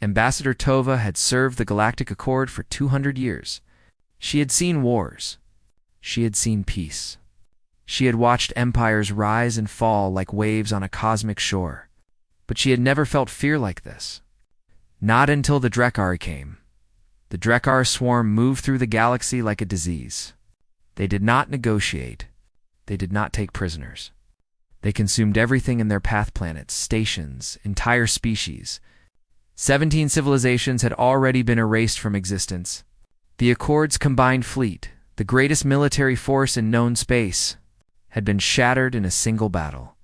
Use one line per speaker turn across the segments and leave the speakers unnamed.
Ambassador Tova had served the Galactic Accord for 200 years. She had seen wars. She had seen peace. She had watched empires rise and fall like waves on a cosmic shore. But she had never felt fear like this. Not until the Drekari came. The Drekar swarm moved through the galaxy like a disease. They did not negotiate. They did not take prisoners. They consumed everything in their path planets, stations, entire species. 17 civilizations had already been erased from existence. The Accord's combined fleet, the greatest military force in known space, had been shattered in a single battle.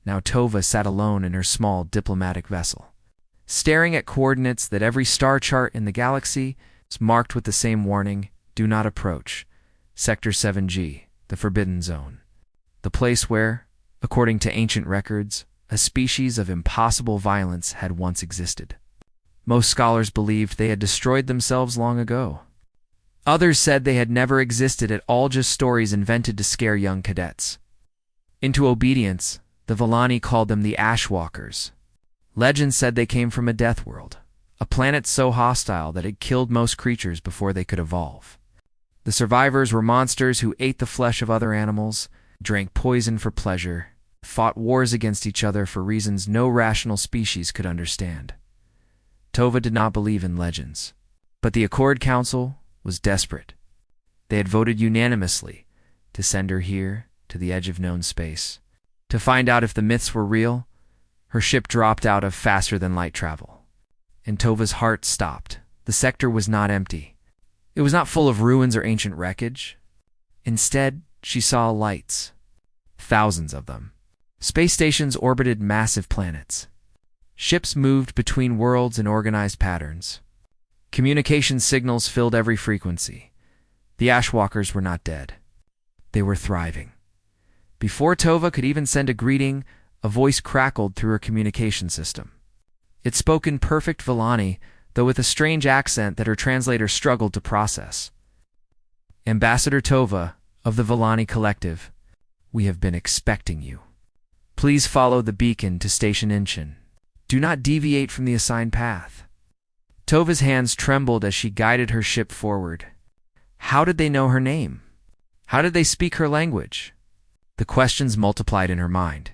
Now Tova sat alone in her small diplomatic vessel, staring at coordinates that every star chart in the galaxy was marked with the same warning: do not approach. Sector 7G, the Forbidden Zone. The place where, according to ancient records, a species of impossible violence had once existed. Most scholars believed they had destroyed themselves long ago. Others said they had never existed at all, just stories invented to scare young cadets into obedience. The Villani called them the Ashwalkers. Legend said they came from a death world, a planet so hostile that it killed most creatures before they could evolve. The survivors were monsters who ate the flesh of other animals, drank poison for pleasure, fought wars against each other for reasons no rational species could understand. Tova did not believe in legends, but the Accord Council was desperate. They had voted unanimously to send her here to the edge of known space, to find out if the myths were real. Her ship dropped out of faster-than-light travel, and Tova's heart stopped. The sector was not empty. It was not full of ruins or ancient wreckage. Instead, she saw lights, thousands of them. Space stations orbited massive planets. Ships moved between worlds in organized patterns. Communication signals filled every frequency. The Ashwalkers were not dead. They were thriving. Before Tova could even send a greeting, a voice crackled through her communication system. It spoke in perfect Villani, though with a strange accent that her translator struggled to process. Ambassador Tova, of the Villani Collective, we have been expecting you. Please follow the beacon to Station Inchin. Do not deviate from the assigned path. Tova's hands trembled as she guided her ship forward. How did they know her name? How did they speak her language? The questions multiplied in her mind,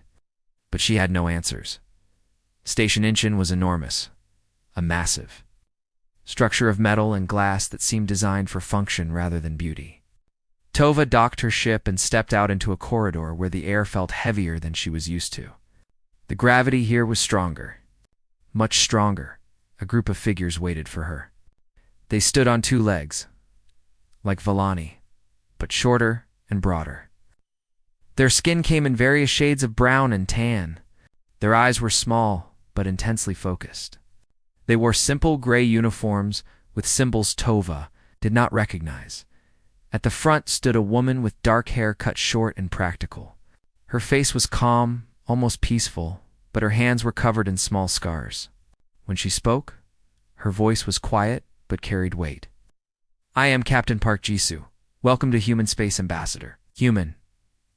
but she had no answers. Station Inchin was enormous, a massive structure of metal and glass that seemed designed for function rather than beauty. Tova docked her ship and stepped out into a corridor where the air felt heavier than she was used to. The gravity here was stronger, much stronger. A group of figures waited for her. They stood on two legs, like Villani, but shorter and broader. Their skin came in various shades of brown and tan. Their eyes were small, but intensely focused. They wore simple gray uniforms with symbols Tova did not recognize. At the front stood a woman with dark hair cut short and practical. Her face was calm, almost peaceful, but her hands were covered in small scars. When she spoke, her voice was quiet but carried weight. I am Captain Park Jisoo. Welcome to Human Space Ambassador. Human.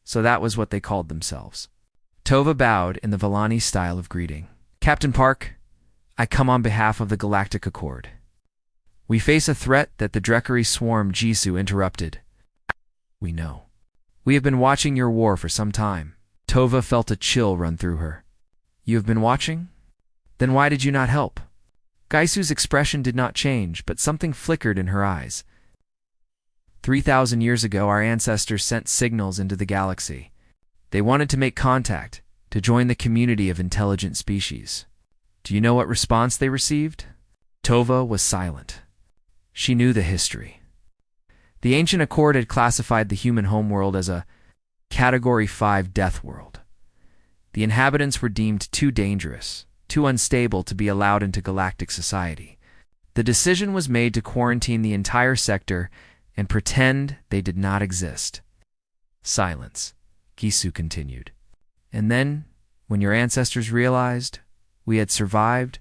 So that was what they called themselves. Tova bowed in the Villani style of greeting. Captain Park, I come on behalf of the Galactic Accord. We face a threat that the Drekari swarm. Jisoo interrupted. We know. We have been watching your war for some time. Tova felt a chill run through her. You have been watching? Then why did you not help? Gaisu's expression did not change, but something flickered in her eyes. 3,000 years ago, our ancestors sent signals into the galaxy. They wanted to make contact, to join the community of intelligent species. Do you know what response they received? Tova was silent. She knew the history. The ancient Accord had classified the human homeworld as a Category 5 death world. The inhabitants were deemed too dangerous, too unstable to be allowed into galactic society. The decision was made to quarantine the entire sector and pretend they did not exist. Silence. Jisoo continued. And then, when your ancestors realized we had survived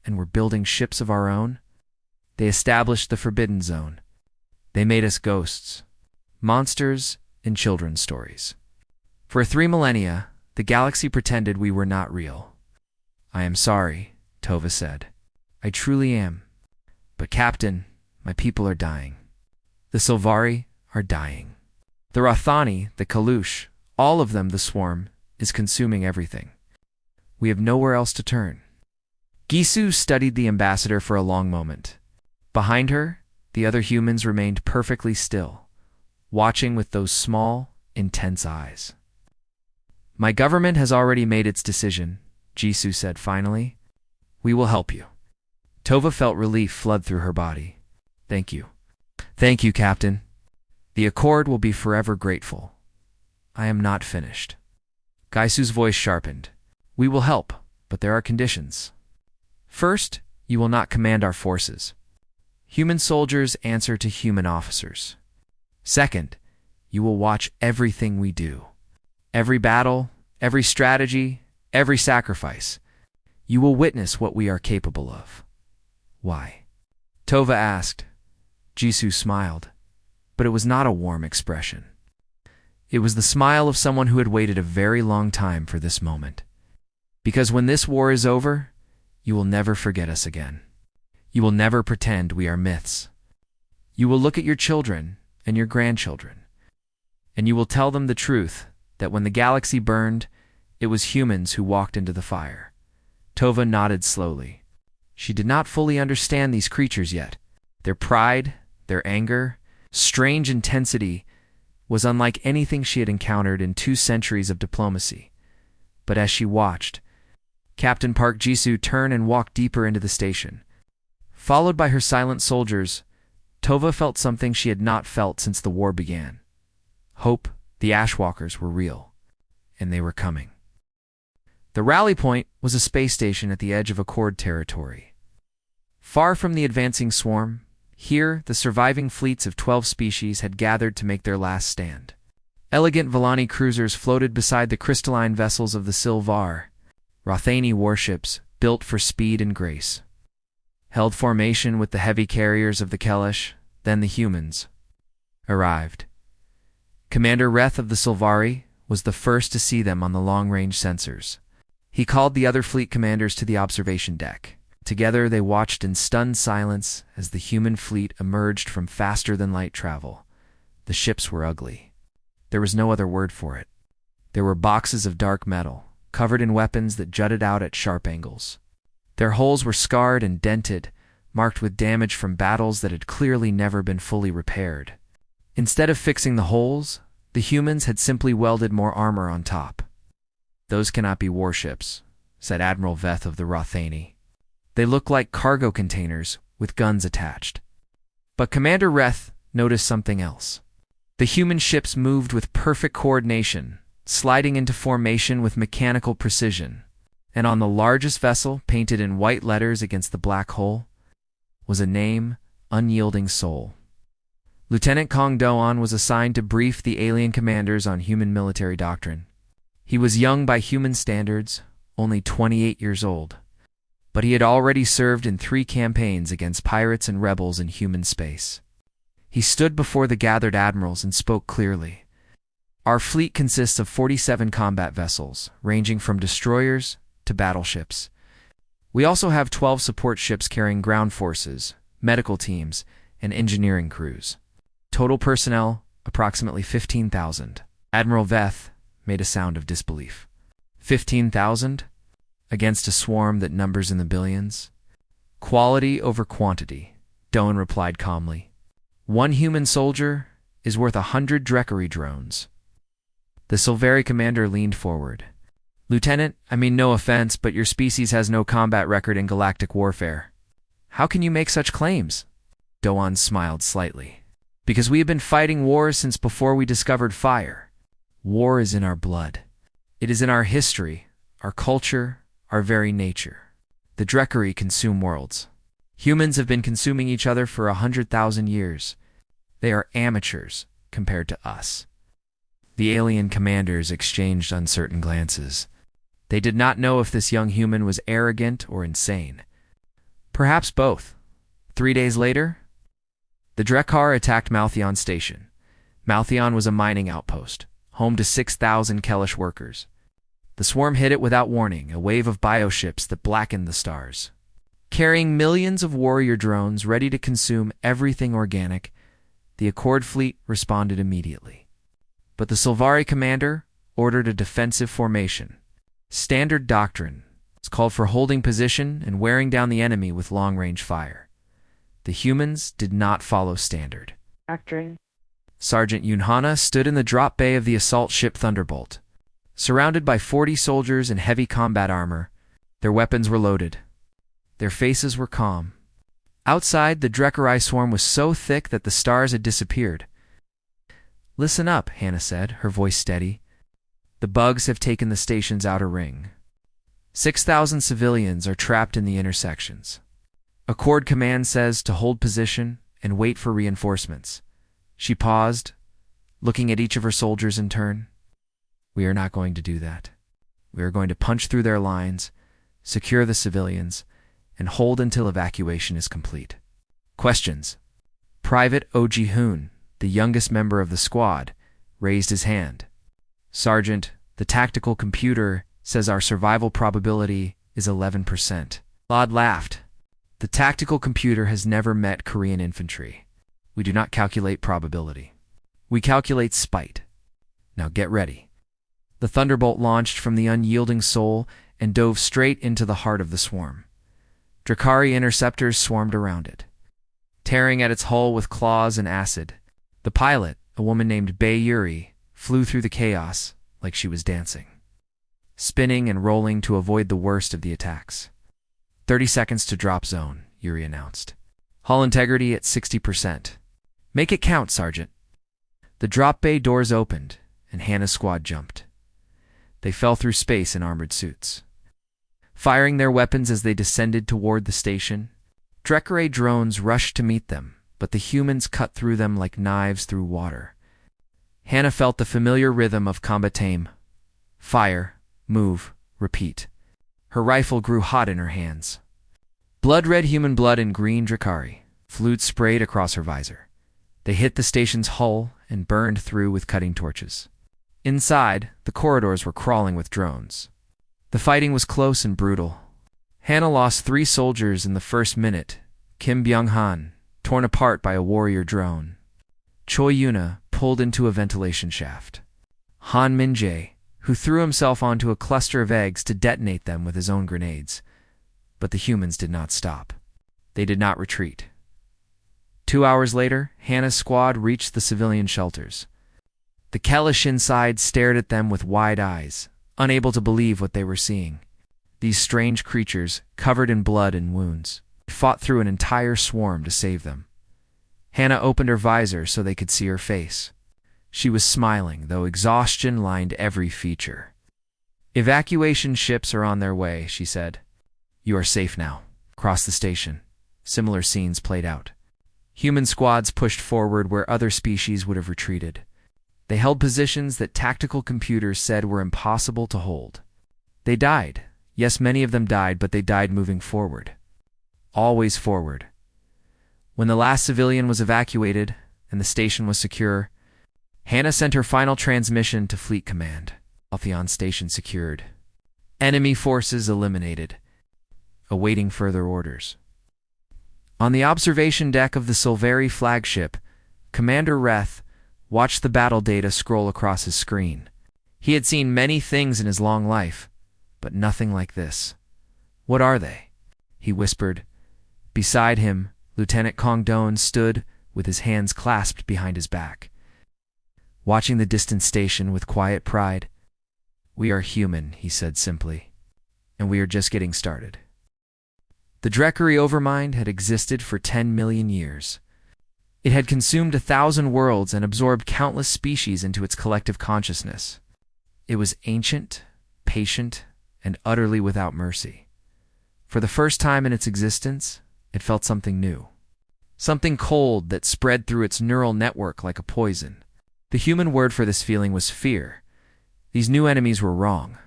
and were building ships of our own, they established the Forbidden Zone. They made us ghosts, monsters in children's stories. For 3 millennia, the galaxy pretended we were not real. I am sorry, Tova said. I truly am. But Captain, my people are dying. The Sylvari are dying. The Rothani, the Kalush, all of them, the swarm, is consuming everything. We have nowhere else to turn. Gisu studied the ambassador for a long moment. Behind her, the other humans remained perfectly still, watching with those small, intense eyes. My government has already made its decision, Gisu said finally. We will help you. Tova felt relief flood through her body. Thank you. Thank you, Captain. The Accord will be forever grateful. I am not finished. Gaisu's voice sharpened. We will help, but there are conditions. First, you will not command our forces. Human soldiers answer to human officers. Second, you will watch everything we do. Every battle, every strategy, every sacrifice. You will witness what we are capable of. Why? Tova asked. Gisu smiled, but it was not a warm expression. It was the smile of someone who had waited a very long time for this moment. Because when this war is over, you will never forget us again. You will never pretend we are myths. You will look at your children and your grandchildren, and you will tell them the truth that when the galaxy burned, it was humans who walked into the fire. Tova nodded slowly. She did not fully understand these creatures yet. Their pride, their anger, strange intensity was unlike anything she had encountered in 2 centuries of diplomacy. But as she watched, Captain Park Jisu turn and walk deeper into the station. Followed by her silent soldiers, Tova felt something she had not felt since the war began. Hope. The Ashwalkers were real, and they were coming. The rally point was a space station at the edge of Accord territory. Far from the advancing swarm, here the surviving fleets of 12 species had gathered to make their last stand. Elegant Villani cruisers floated beside the crystalline vessels of the Sylvar, Rothani warships built for speed and grace. Held formation with the heavy carriers of the Kelesh, then the humans, arrived. Commander Reth of the Sylvari was the first to see them on the long-range sensors. He called the other fleet commanders to the observation deck. Together they watched in stunned silence as the human fleet emerged from faster-than-light travel. The ships were ugly. There was no other word for it. There were boxes of dark metal, covered in weapons that jutted out at sharp angles. Their hulls were scarred and dented, marked with damage from battles that had clearly never been fully repaired. Instead of fixing the holes, the humans had simply welded more armor on top. Those cannot be warships, said Admiral Veth of the Rothani. They look like cargo containers with guns attached. But Commander Reth noticed something else. The human ships moved with perfect coordination, sliding into formation with mechanical precision. And on the largest vessel, painted in white letters against the black hole, was a name, Unyielding Soul. Lieutenant Kong Doan was assigned to brief the alien commanders on human military doctrine. He was young by human standards, only 28 years old, but he had already served in 3 campaigns against pirates and rebels in human space. He stood before the gathered admirals and spoke clearly. Our fleet consists of 47 combat vessels, ranging from destroyers to battleships. We also have 12 support ships carrying ground forces, medical teams, and engineering crews. Total personnel, approximately 15,000. Admiral Veth made a sound of disbelief. 15,000? Against a swarm that numbers in the billions? Quality over quantity, Doan replied calmly. 1 human soldier is worth 100 Dreckery drones. The Sylvari commander leaned forward. Lieutenant, I mean no offense, but your species has no combat record in galactic warfare. How can you make such claims? Doan smiled slightly. Because we have been fighting wars since before we discovered fire. War is in our blood. It is in our history, our culture, our very nature. The Dreckery consume worlds. Humans have been consuming each other for 100,000 years. They are amateurs compared to us. The alien commanders exchanged uncertain glances. They did not know if this young human was arrogant or insane. Perhaps both. 3 days later, the Drekkar attacked Malthion Station. Malthion was a mining outpost, home to 6,000 Kelesh workers. The swarm hit it without warning, a wave of bioships that blackened the stars. Carrying millions of warrior drones ready to consume everything organic, the Accord fleet responded immediately. But the Sylvari commander ordered a defensive formation. Standard doctrine was called for holding position and wearing down the enemy with long-range fire. The humans did not follow standard
doctrine.
Sergeant Yunhana stood in the drop bay of the assault ship Thunderbolt. Surrounded by 40 soldiers in heavy combat armor, their weapons were loaded. Their faces were calm. Outside, the Drekari swarm was so thick that the stars had disappeared. "Listen up," Hannah said, her voice steady. "The bugs have taken the station's outer ring. 6,000 civilians are trapped in the intersections. Accord command says to hold position and wait for reinforcements." She paused, looking at each of her soldiers in turn. "We are not going to do that. We are going to punch through their lines, secure the civilians, and hold until evacuation is complete." Questions. Private O.G. Hoon, the youngest member of the squad, raised his hand. "Sergeant, the tactical computer says our survival probability is 11%. Lod laughed. "The tactical computer has never met Korean infantry. We do not calculate probability. We calculate spite. Now get ready." The Thunderbolt launched from the unyielding Sol and dove straight into the heart of the swarm. Drekari interceptors swarmed around it, tearing at its hull with claws and acid. The pilot, a woman named Bei Yuri, flew through the chaos like she was dancing, spinning and rolling to avoid the worst of the attacks. 30 seconds to drop zone," Yuri announced. "Hull integrity at 60%. Make it count, Sergeant." The drop bay doors opened, and Hannah's squad jumped. They fell through space in armored suits, firing their weapons as they descended toward the station. Drekari drones rushed to meet them, but the humans cut through them like knives through water. Hannah felt the familiar rhythm of combat aim. Fire, move, repeat. Her rifle grew hot in her hands. Blood-red human blood and green Drekari. Fluid sprayed across her visor. They hit the station's hull and burned through with cutting torches. Inside, the corridors were crawling with drones. The fighting was close and brutal. Hannah lost 3 soldiers in the first minute. Kim Byung-han, torn apart by a warrior drone. Choi Yuna, pulled into a ventilation shaft. Han Min-jae, who threw himself onto a cluster of eggs to detonate them with his own grenades. But the humans did not stop. They did not retreat. 2 hours later, Hannah's squad reached the civilian shelters. The Kelish inside stared at them with wide eyes, unable to believe what they were seeing. These strange creatures, covered in blood and wounds, fought through an entire swarm to save them. Hannah opened her visor so they could see her face. She was smiling, though exhaustion lined every feature. "Evacuation ships are on their way," she said. "You are safe now." Across the station, similar scenes played out. Human squads pushed forward where other species would have retreated. They held positions that tactical computers said were impossible to hold. They died. Yes, many of them died, but they died moving forward. Always forward. When the last civilian was evacuated and the station was secure, Hannah sent her final transmission to Fleet Command. Altheon Station secured. Enemy forces eliminated. Awaiting further orders. On the observation deck of the Sylvari flagship, Commander Reth watched the battle data scroll across his screen. He had seen many things in his long life, but nothing like this. "What are they?" he whispered. Beside him, Lieutenant Kong Don stood with his hands clasped behind his back, watching the distant station with quiet pride. "We are human," he said simply, "and we are just getting started." The Drekari Overmind had existed for 10 million years. It had consumed 1,000 worlds and absorbed countless species into its collective consciousness. It was ancient, patient, and utterly without mercy. For the first time in its existence, it felt something new. Something cold that spread through its neural network like a poison. The human word for this feeling was fear. These new enemies were wrong.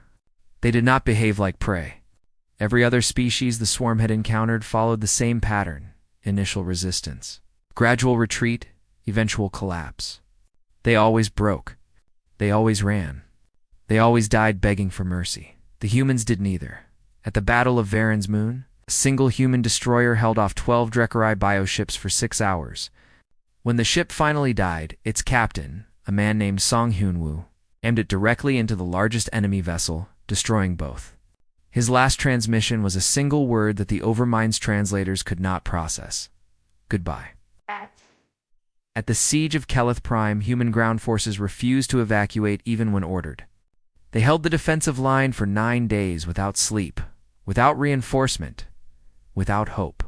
They did not behave like prey. Every other species the swarm had encountered followed the same pattern: initial resistance, gradual retreat, eventual collapse. They always broke. They always ran. They always died begging for mercy. The humans did neither. At the Battle of Varen's moon, A single human destroyer held off 12 Drekari bioships for 6 hours. When the ship finally died, its captain, a man named Song Hyun-woo, aimed it directly into the largest enemy vessel, destroying both. His last transmission was a single word that the Overmind's translators could not process. Goodbye. At the siege of Keleth Prime, human ground forces refused to evacuate even when ordered. They held the defensive line for 9 days without sleep, without reinforcement, without hope.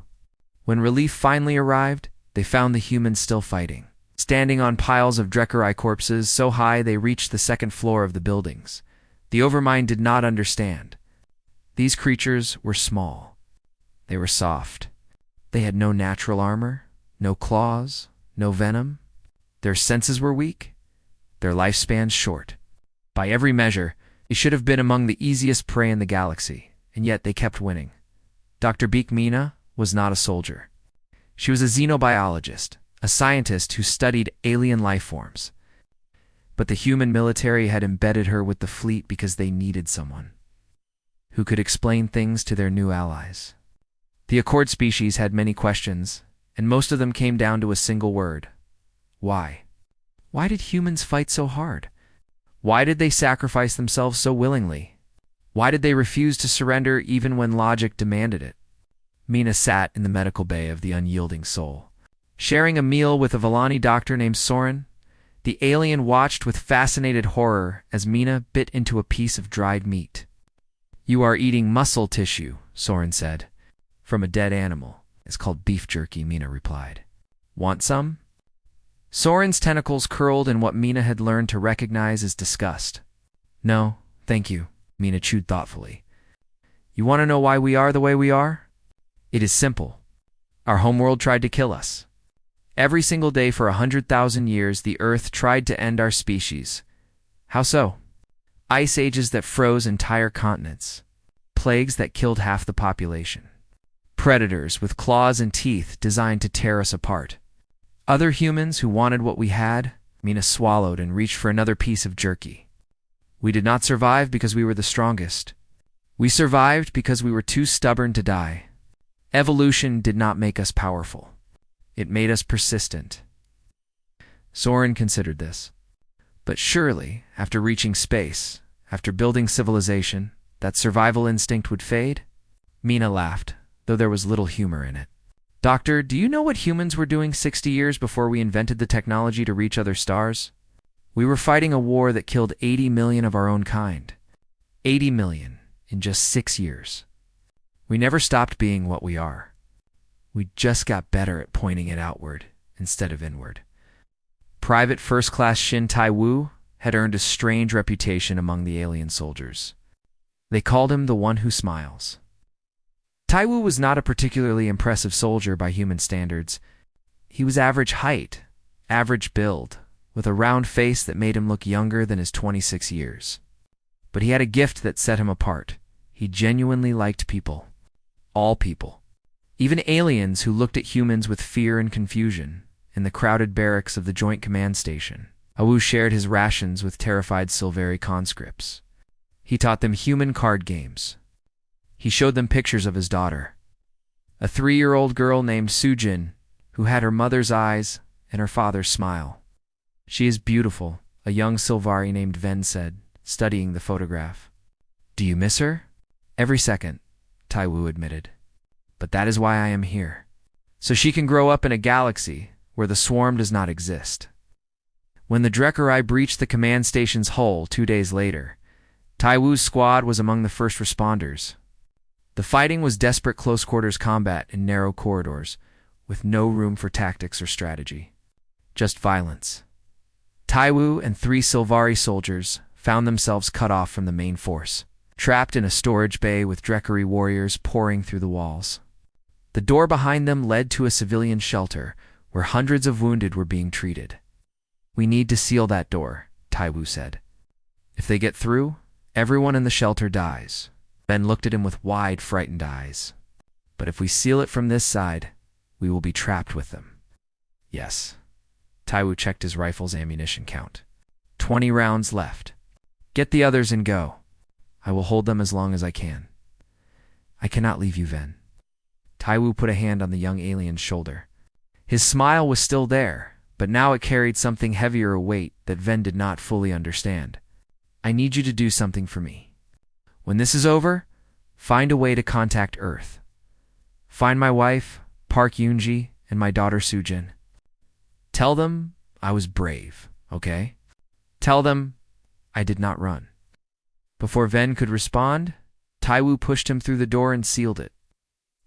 When relief finally arrived, they found the humans still fighting, standing on piles of Drekari corpses so high they reached the second floor of the buildings. The Overmind did not understand. These creatures were small. They were soft. They had no natural armor, no claws, no venom. Their senses were weak, their lifespans short. By every measure, they should have been among the easiest prey in the galaxy, and yet they kept winning. Dr. Beek Mina was not a soldier. She was a xenobiologist, a scientist who studied alien life forms. But the human military had embedded her with the fleet because they needed someone who could explain things to their new allies. The Accord species had many questions, and most of them came down to a single word. Why? Why did humans fight so hard? Why did they sacrifice themselves so willingly? Why did they refuse to surrender even when logic demanded it? Mina sat in the medical bay of the unyielding soul, sharing a meal with a Vellani doctor named Soren. The alien watched with fascinated horror as Mina bit into a piece of dried meat. "You are eating muscle tissue," Soren said. "From a dead animal. It's called beef jerky," Mina replied. "Want some?" Soren's tentacles curled in what Mina had learned to recognize as disgust. "No, thank you," Mina chewed thoughtfully. "You want to know why we are the way we are? It is simple. Our homeworld tried to kill us. Every single day for 100,000 years, the Earth tried to end our species. How so? Ice ages that froze entire continents. Plagues that killed half the population. Predators with claws and teeth designed to tear us apart. Other humans who wanted what we had." Mina swallowed and reached for another piece of jerky. "We did not survive because we were the strongest. We survived because we were too stubborn to die. Evolution did not make us powerful. It made us persistent." Soren considered this. But surely, after reaching space, after building civilization, that survival instinct would fade? Mina laughed, though there was little humor in it. "Doctor, do you know what humans were doing 60 years before we invented the technology to reach other stars? We were fighting a war that killed 80 million of our own kind. 80 million in just 6 years. We never stopped being what we are. We just got better at pointing it outward instead of inward." Private First Class Shin Tai-woo had earned a strange reputation among the alien soldiers. They called him the one who smiles. Tai-woo was not a particularly impressive soldier by human standards. He was average height, average build, with a round face that made him look younger than his 26 years. But he had a gift that set him apart. He genuinely liked people. All people. Even aliens who looked at humans with fear and confusion. In the crowded barracks of the Joint Command Station, Awu shared his rations with terrified Silveri conscripts. He taught them human card games. He showed them pictures of his daughter, a 3-year-old girl named Sujin, who had her mother's eyes and her father's smile. "She is beautiful," a young Silvari named Ven said, studying the photograph. "Do you miss her?" "Every second," Tai-woo admitted. "But that is why I am here. So she can grow up in a galaxy where the swarm does not exist." When the Drekari breached the command station's hull 2 days later, Tai-woo's squad was among the first responders. The fighting was desperate close-quarters combat in narrow corridors, with no room for tactics or strategy. Just violence. Tai-woo and 3 Silvari soldiers found themselves cut off from the main force, trapped in a storage bay with Drekari warriors pouring through the walls. The door behind them led to a civilian shelter, where hundreds of wounded were being treated. "We need to seal that door," Tai-woo said. "If they get through, everyone in the shelter dies." Ben looked at him with wide, frightened eyes. "But if we seal it from this side, we will be trapped with them." "Yes." Tai-woo checked his rifle's ammunition count. 20 rounds left. "Get the others and go. I will hold them as long as I can." "I cannot leave you, Ven." Taiwu put a hand on the young alien's shoulder. His smile was still there, but now it carried something heavier a weight that Ven did not fully understand. I need you to do something for me. When this is over, find a way to contact Earth. Find my wife, Park Yoonji, and my daughter Sujin. Tell them I was brave, okay? Tell them I did not run. Before Ven could respond, Taiwu pushed him through the door and sealed it.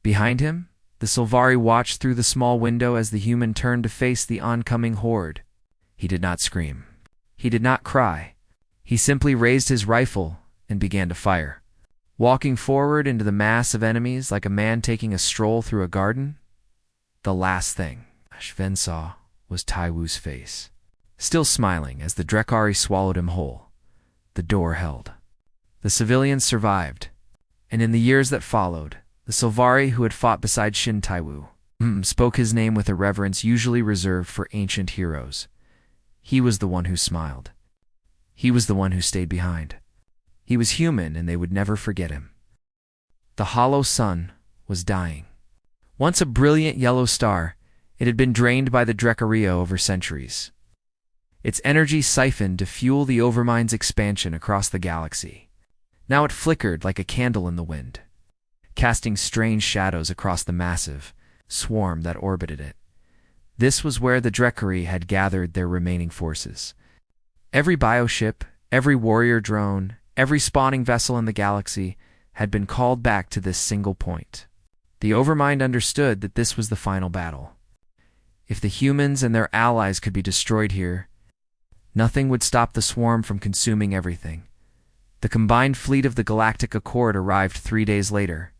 Behind him, the Sylvari watched through the small window as the human turned to face the oncoming horde. He did not scream. He did not cry. He simply raised his rifle and began to fire. Walking forward into the mass of enemies like a man taking a stroll through a garden, the last thing Ven saw was Taiwu's face. Still smiling as the Drekari swallowed him whole, the door held. The civilians survived, and in the years that followed, the Sylvari who had fought beside Shin Taiwu spoke his name with a reverence usually reserved for ancient heroes. He was the one who smiled. He was the one who stayed behind. He was human, and they would never forget him. The hollow sun was dying. Once a brilliant yellow star, it had been drained by the Drecario over centuries. Its energy siphoned to fuel the Overmind's expansion across the galaxy. Now it flickered like a candle in the wind, casting strange shadows across the massive swarm that orbited it. This was where the Drekari had gathered their remaining forces. Every bioship, every warrior drone, every spawning vessel in the galaxy had been called back to this single point. The Overmind understood that this was the final battle. If the humans and their allies could be destroyed here, nothing would stop the swarm from consuming everything. The combined fleet of the Galactic Accord arrived 3 days later.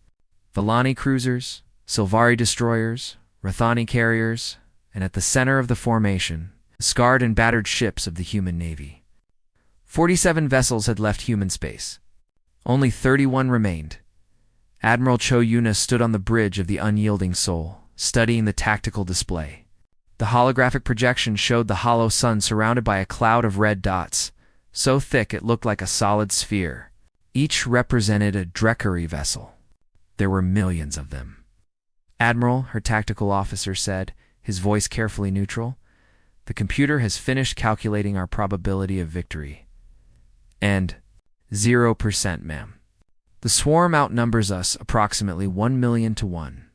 Villani cruisers, Sylvari destroyers, Rathani carriers, and at the center of the formation, the scarred and battered ships of the human navy. 47 vessels had left human space. Only 31 remained. Admiral Cho Yuna stood on the bridge of the Unyielding Soul, studying the tactical display. The holographic projection showed the hollow sun surrounded by a cloud of red dots, so thick it looked like a solid sphere. Each represented a Drekari vessel. There were millions of them. Admiral, her tactical officer said, his voice carefully neutral, "The computer has finished calculating our probability of victory." And 0%, ma'am. The swarm outnumbers us approximately 1,000,000 to 1.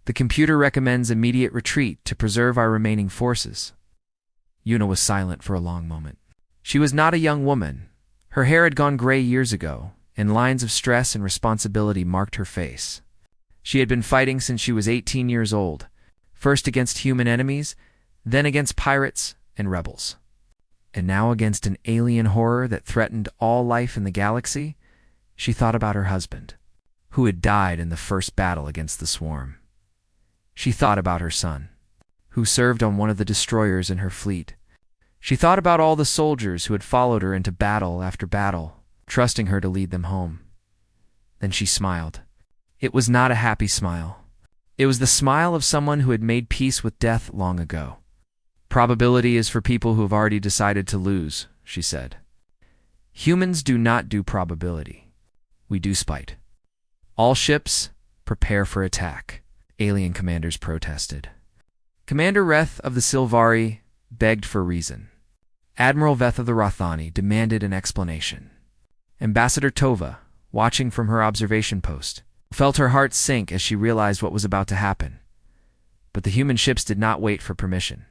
The computer recommends immediate retreat to preserve our remaining forces. Yuna was silent for a long moment. She was not a young woman. Her hair had gone gray years ago, and lines of stress and responsibility marked her face. She had been fighting since she was 18 years old, first against human enemies, then against pirates and rebels. And now against an alien horror that threatened all life in the galaxy. She thought about her husband, who had died in the first battle against the swarm. She thought about her son, who served on one of the destroyers in her fleet. She thought about all the soldiers who had followed her into battle after battle, trusting her to lead them home. Then she smiled. It was not a happy smile. It was the smile of someone who had made peace with death long ago. "Probability is for people who have already decided to lose," she said. "Humans do not do probability. We do spite. All ships, prepare for attack," alien commanders protested. Commander Reth of the Sylvari begged for reason. Admiral Veth of the Rathani demanded an explanation. Ambassador Tova, watching from her observation post, felt her heart sink as she realized what was about to happen. But the human ships did not wait for permission.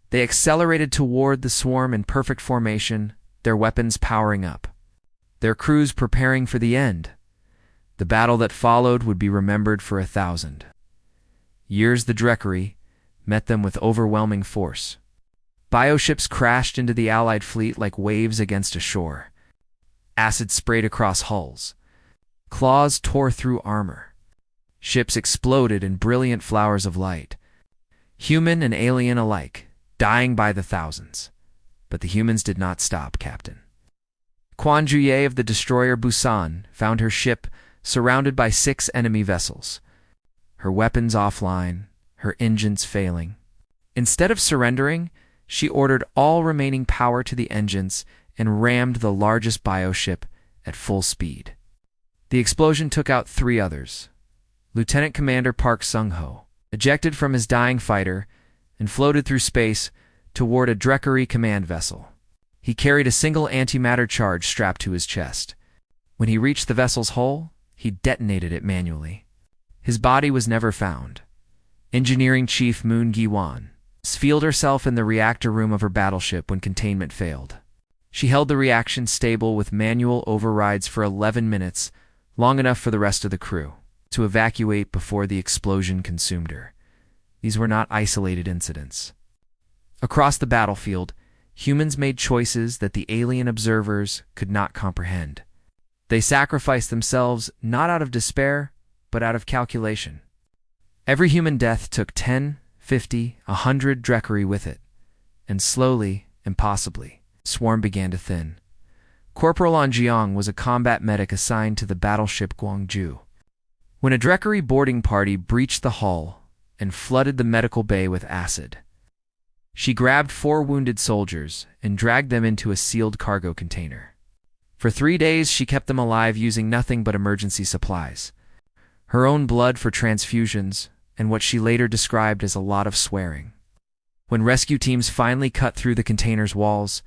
They accelerated toward the swarm in perfect formation, their weapons powering up, their crews preparing for the end. The battle that followed would be remembered for 1,000 years. The Drekari met them with overwhelming force. Bioships crashed into the Allied fleet like waves against a shore. Acid sprayed across hulls. Claws tore through armor. Ships exploded in brilliant flowers of light. Human and alien alike, dying by the thousands. But the humans did not stop, Captain. Quan Juye of the destroyer Busan found her ship surrounded by 6 enemy vessels. Her weapons offline, her engines failing. Instead of surrendering, she ordered all remaining power to the engines and rammed the largest bioship at full speed. The explosion took out 3 others. Lieutenant Commander Park Sung-ho, ejected from his dying fighter and floated through space toward a Dreckery command vessel. He carried a single antimatter charge strapped to his chest. When he reached the vessel's hull, he detonated it manually. His body was never found. Engineering Chief Moon Gi-won sealed herself in the reactor room of her battleship when containment failed. She held the reaction stable with manual overrides for 11 minutes, long enough for the rest of the crew to evacuate before the explosion consumed her. These were not isolated incidents. Across the battlefield, humans made choices that the alien observers could not comprehend. They sacrificed themselves not out of despair, but out of calculation. Every human death took 10, 50, 100 Dreckery with it, and slowly, impossibly, the swarm began to thin. Corporal An Jeong was a combat medic assigned to the battleship Gwangju. When a Dreckery boarding party breached the hull and flooded the medical bay with acid, she grabbed 4 wounded soldiers and dragged them into a sealed cargo container. For 3 days, she kept them alive using nothing but emergency supplies, her own blood for transfusions, and what she later described as a lot of swearing. When rescue teams finally cut through the container's walls,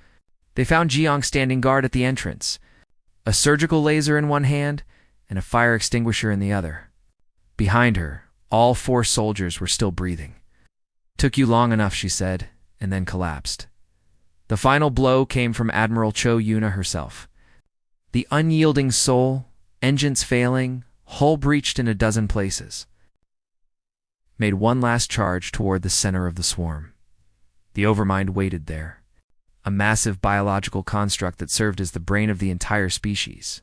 they found Jeong standing guard at the entrance, a surgical laser in one hand and a fire extinguisher in the other. Behind her, all 4 soldiers were still breathing. "Took you long enough," she said, and then collapsed. The final blow came from Admiral Cho Yuna herself. The unyielding soul, engines failing, hull breached in a dozen places, made one last charge toward the center of the swarm. The Overmind waited there, a massive biological construct that served as the brain of the entire species.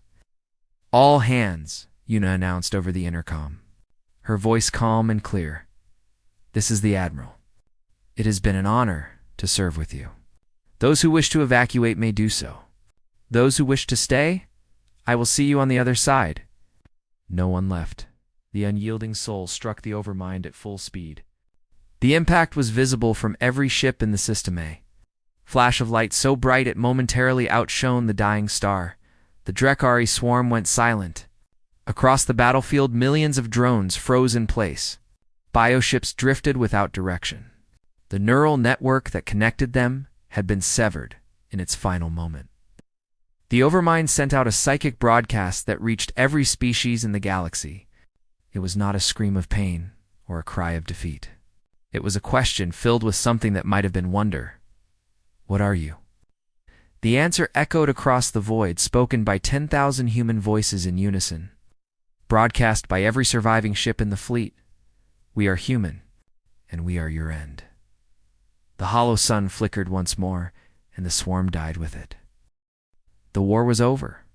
"All hands," Yuna announced over the intercom, her voice calm and clear. "This is the Admiral. It has been an honor to serve with you. Those who wish to evacuate may do so. Those who wish to stay, I will see you on the other side." No one left. The unyielding soul struck the Overmind at full speed. The impact was visible from every ship in the System A. Flash of light so bright it momentarily outshone the dying star. The Dreckery swarm went silent. Across the battlefield, millions of drones froze in place. Bioships drifted without direction. The neural network that connected them had been severed in its final moment. The Overmind sent out a psychic broadcast that reached every species in the galaxy. It was not a scream of pain or a cry of defeat. It was a question filled with something that might have been wonder. "What are you?" The answer echoed across the void, spoken by 10,000 human voices in unison, broadcast by every surviving ship in the fleet. "We are human, and we are your end." The hollow sun flickered once more, and the swarm died with it. The war was over.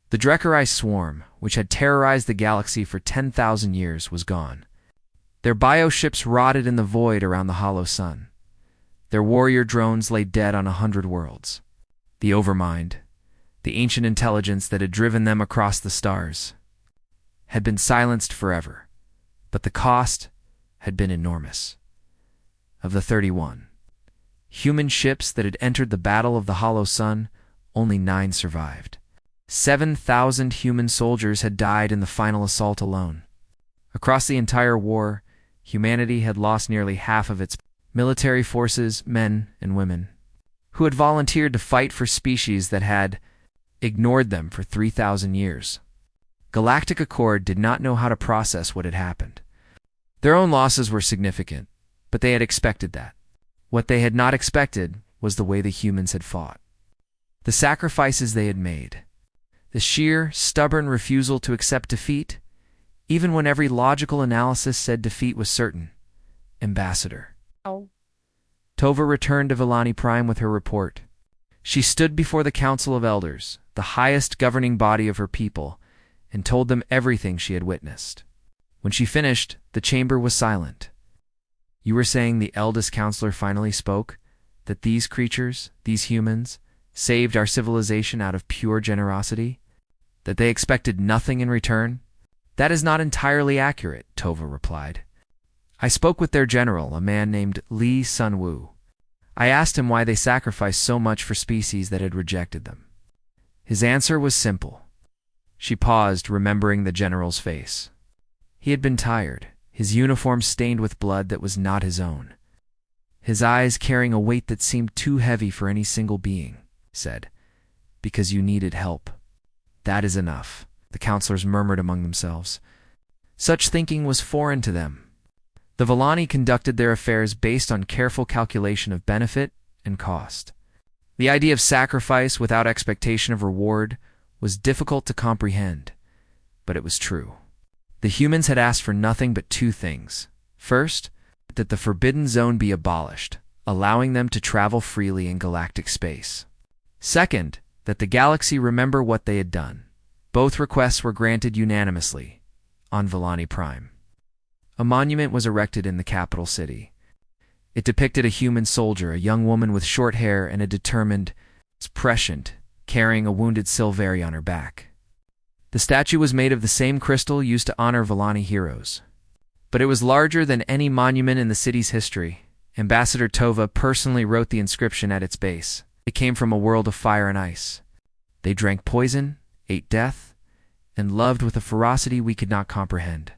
The Dreckery swarm, which had terrorized the galaxy for 10,000 years, was gone. Their bioships rotted in the void around the hollow sun. Their warrior drones lay dead on 100 worlds. The Overmind, the ancient intelligence that had driven them across the stars, had been silenced forever, but the cost had been enormous. Of the 31 human ships that had entered the Battle of the Hollow Sun, only 9 survived. 7,000 human soldiers had died in the final assault alone. Across the entire war, humanity had lost nearly half of its military forces, men and women, who had volunteered to fight for species that had ignored them for 3,000 years. Galactic Accord did not know how to process what had happened. Their own losses were significant, but they had expected that. What they had not expected was the way the humans had fought. The sacrifices they had made. The sheer, stubborn refusal to accept defeat, even when every logical analysis said defeat was certain. "Ambassador." Tova returned to Villani Prime with her report. She stood before the Council of Elders, the highest governing body of her people, and told them everything she had witnessed. When she finished, the chamber was silent. "You were saying," the eldest counselor finally spoke, "that these creatures, these humans, saved our civilization out of pure generosity? That they expected nothing in return?" "That is not entirely accurate," Tova replied. "I spoke with their general, a man named Lee Sun-woo. I asked him why they sacrificed so much for species that had rejected them. His answer was simple." She paused, remembering the general's face. He had been tired, his uniform stained with blood that was not his own. His eyes carrying a weight that seemed too heavy for any single being, said, "Because you needed help. That is enough," the counselors murmured among themselves. Such thinking was foreign to them. The Villani conducted their affairs based on careful calculation of benefit and cost. The idea of sacrifice without expectation of reward was difficult to comprehend, but it was true. The humans had asked for nothing but two things. First, that the Forbidden Zone be abolished, allowing them to travel freely in galactic space. Second, that the galaxy remember what they had done. Both requests were granted unanimously on Villani Prime. A monument was erected in the capital city. It depicted a human soldier, a young woman with short hair and a determined prescient, carrying a wounded Silveri on her back. The statue was made of the same crystal used to honor Villani heroes. But it was larger than any monument in the city's history. Ambassador Tova personally wrote the inscription at its base. It came from a world of fire and ice. They drank poison, ate death, and loved with a ferocity we could not comprehend.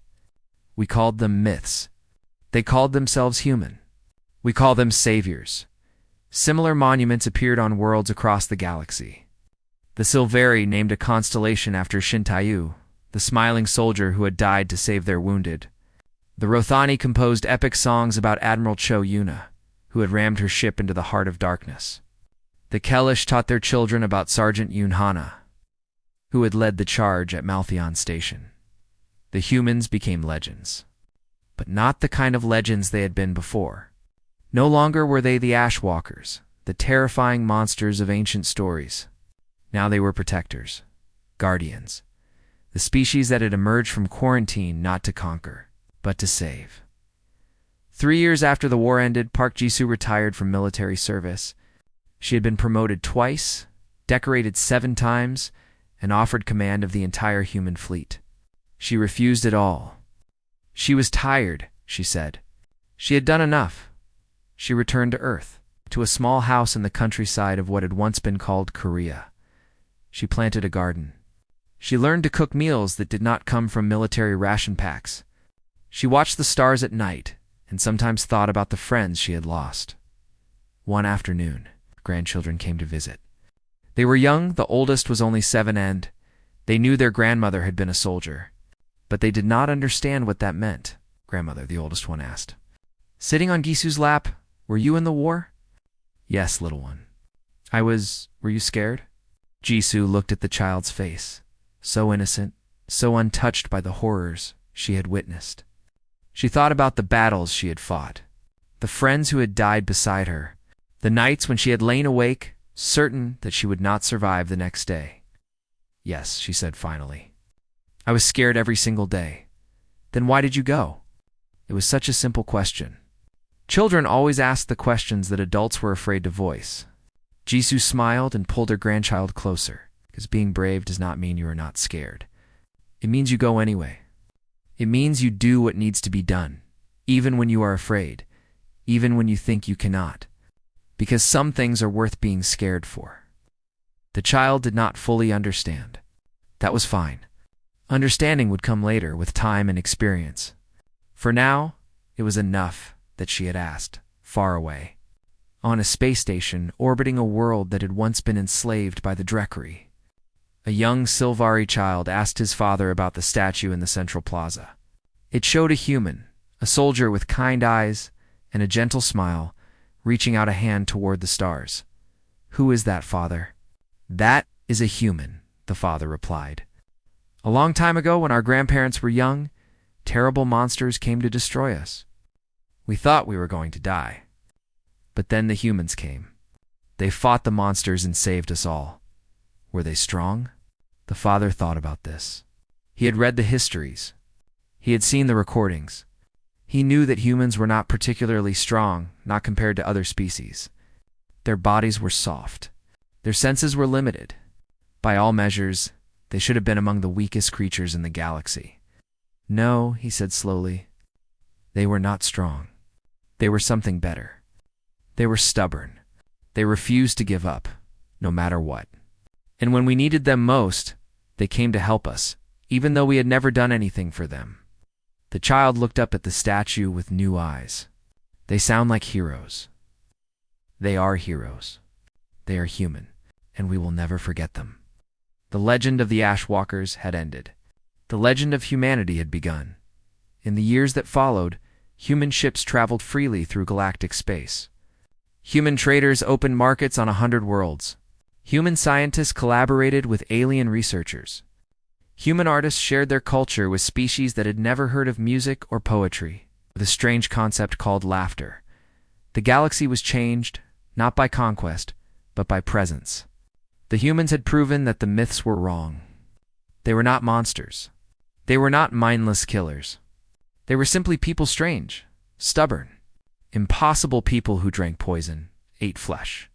We called them myths. They called themselves human. We call them saviors. Similar monuments appeared on worlds across the galaxy. The Silveri named a constellation after Shintayu, the smiling soldier who had died to save their wounded. The Rothani composed epic songs about Admiral Cho Yuna, who had rammed her ship into the heart of darkness. The Kelish taught their children about Sergeant Yunhana, who had led the charge at Malthion Station. The humans became legends. But not the kind of legends they had been before. No longer were they the Ashwalkers, the terrifying monsters of ancient stories. Now they were protectors, guardians, the species that had emerged from quarantine not to conquer, but to save. 3 years after the war ended, Park Jisoo retired from military service. She had been promoted twice, decorated 7 times, and offered command of the entire human fleet. She refused it all. She was tired, she said. She had done enough. She returned to Earth, to a small house in the countryside of what had once been called Korea. She planted a garden. She learned to cook meals that did not come from military ration packs. She watched the stars at night and sometimes thought about the friends she had lost. One afternoon, grandchildren came to visit. They were young, the oldest was only 7, and they knew their grandmother had been a soldier. But they did not understand what that meant, grandmother, the oldest one asked. Sitting on Gisoo's lap, were you in the war? Yes, little one. Were you scared? Jisoo looked at the child's face, so innocent, so untouched by the horrors she had witnessed. She thought about the battles she had fought, the friends who had died beside her, the nights when she had lain awake, certain that she would not survive the next day. Yes, she said finally. I was scared every single day. Then why did you go? It was such a simple question. Children always asked the questions that adults were afraid to voice. Jisoo smiled and pulled her grandchild closer, because being brave does not mean you are not scared. It means you go anyway. It means you do what needs to be done, even when you are afraid, even when you think you cannot, because some things are worth being scared for. The child did not fully understand. That was fine. Understanding would come later with time and experience. For now, it was enough that she had asked, far away, on a space station orbiting a world that had once been enslaved by the Drekri. A young Silvari child asked his father about the statue in the central plaza. It showed a human, a soldier with kind eyes and a gentle smile, reaching out a hand toward the stars. Who is that, father? That is a human, the father replied. A long time ago, when our grandparents were young, terrible monsters came to destroy us. We thought we were going to die. But then the humans came. They fought the monsters and saved us all. Were they strong? The father thought about this. He had read the histories. He had seen the recordings. He knew that humans were not particularly strong, not compared to other species. Their bodies were soft. Their senses were limited. By all measures, they should have been among the weakest creatures in the galaxy. No, he said slowly. They were not strong. They were something better. They were stubborn. They refused to give up, no matter what. And when we needed them most, they came to help us, even though we had never done anything for them. The child looked up at the statue with new eyes. They sound like heroes. They are heroes. They are human, and we will never forget them. The legend of the Ashwalkers had ended. The legend of humanity had begun. In the years that followed, human ships traveled freely through galactic space. Human traders opened markets on 100 worlds. Human scientists collaborated with alien researchers. Human artists shared their culture with species that had never heard of music or poetry, with a strange concept called laughter. The galaxy was changed, not by conquest, but by presence. The humans had proven that the myths were wrong. They were not monsters. They were not mindless killers. They were simply people strange, stubborn, impossible people who drank poison, ate flesh,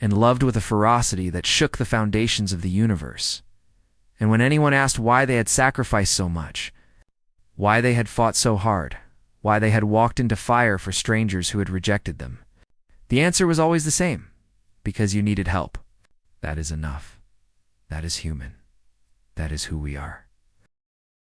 and loved with a ferocity that shook the foundations of the universe. And when anyone asked why they had sacrificed so much, why they had fought so hard, why they had walked into fire for strangers who had rejected them, the answer was always the same: because you needed help. That is enough. That is human. That is who we are.